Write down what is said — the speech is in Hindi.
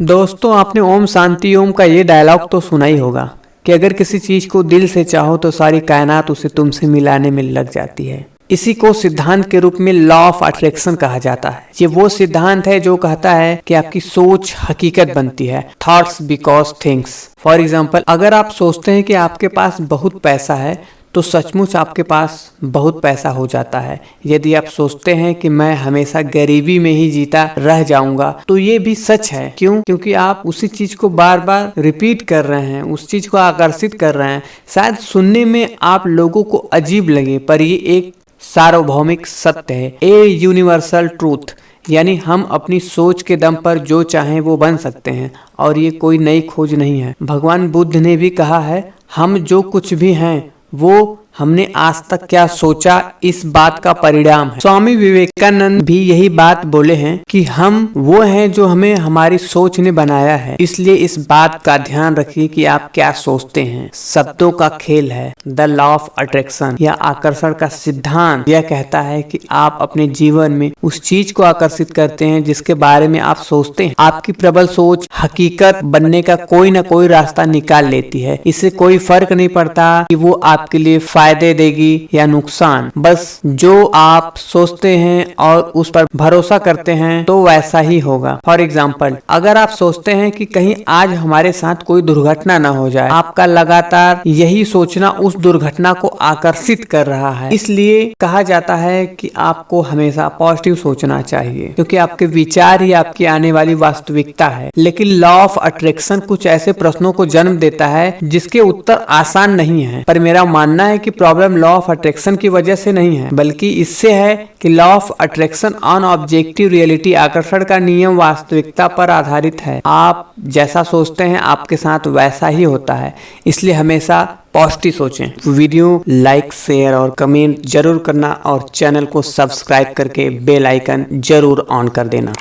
दोस्तों, आपने ओम शांति ओम का ये डायलॉग तो सुना ही होगा कि अगर किसी चीज को दिल से चाहो तो सारी कायनात उसे तुमसे मिलाने में लग जाती है। इसी को सिद्धांत के रूप में लॉ ऑफ अट्रैक्शन कहा जाता है। ये वो सिद्धांत है जो कहता है कि आपकी सोच हकीकत बनती है। Thoughts because things. For example, अगर आप सोचते हैं कि आपके पास बहुत पैसा है तो सचमुच आपके पास बहुत पैसा हो जाता है। यदि आप सोचते हैं कि मैं हमेशा गरीबी में ही जीता रह जाऊंगा तो ये भी सच है। क्यों? क्योंकि आप उसी चीज को बार बार रिपीट कर रहे हैं, उस चीज को आकर्षित कर रहे हैं। शायद सुनने में आप लोगों को अजीब लगे, पर ये एक सार्वभौमिक सत्य है, ए यूनिवर्सल ट्रूथ। यानी हम अपनी सोच के दम पर जो चाहें वो बन सकते हैं और ये कोई नई खोज नहीं है। भगवान बुद्ध ने भी कहा है, हम जो कुछ भी हैं वो हमने आज तक क्या सोचा इस बात का परिणाम है। स्वामी विवेकानंद भी यही बात बोले हैं कि हम वो हैं जो हमें हमारी सोच ने बनाया है। इसलिए इस बात का ध्यान रखिए कि आप क्या सोचते हैं। शब्दों का खेल है। द लॉ ऑफ अट्रैक्शन या आकर्षण का सिद्धांत यह कहता है कि आप अपने जीवन में उस चीज को आकर्षित करते हैं जिसके बारे में आप सोचते हैं। आपकी प्रबल सोच हकीकत बनने का कोई न कोई रास्ता निकाल लेती है। इससे कोई फर्क नहीं पड़ता कि वो आपके लिए फायदे देगी या नुकसान। बस जो आप सोचते हैं और उस पर भरोसा करते हैं तो वैसा ही होगा। फॉर एग्जाम्पल, अगर आप सोचते हैं कि कहीं आज हमारे साथ कोई दुर्घटना न हो जाए, आपका लगातार यही सोचना उस दुर्घटना को आकर्षित कर रहा है। इसलिए कहा जाता है कि आपको हमेशा पॉजिटिव सोचना चाहिए, क्योंकि आपके विचार ही आपकी आने वाली वास्तविकता है। लेकिन लॉ ऑफ अट्रैक्शन कुछ ऐसे प्रश्नों को जन्म देता है जिसके उत्तर आसान नहीं है। पर मेरा मानना है कि प्रॉब्लम लॉ ऑफ अट्रैक्शन की वजह से नहीं है, बल्कि इससे है कि law of attraction on objective reality, आकर्षण का नियम वास्तविकता पर आधारित है। आप जैसा सोचते हैं आपके साथ वैसा ही होता है। इसलिए हमेशा पॉजिटिव सोचें। वीडियो लाइक, शेयर और कमेंट जरूर करना और चैनल को सब्सक्राइब करके बेल आइकन जरूर ऑन कर देना।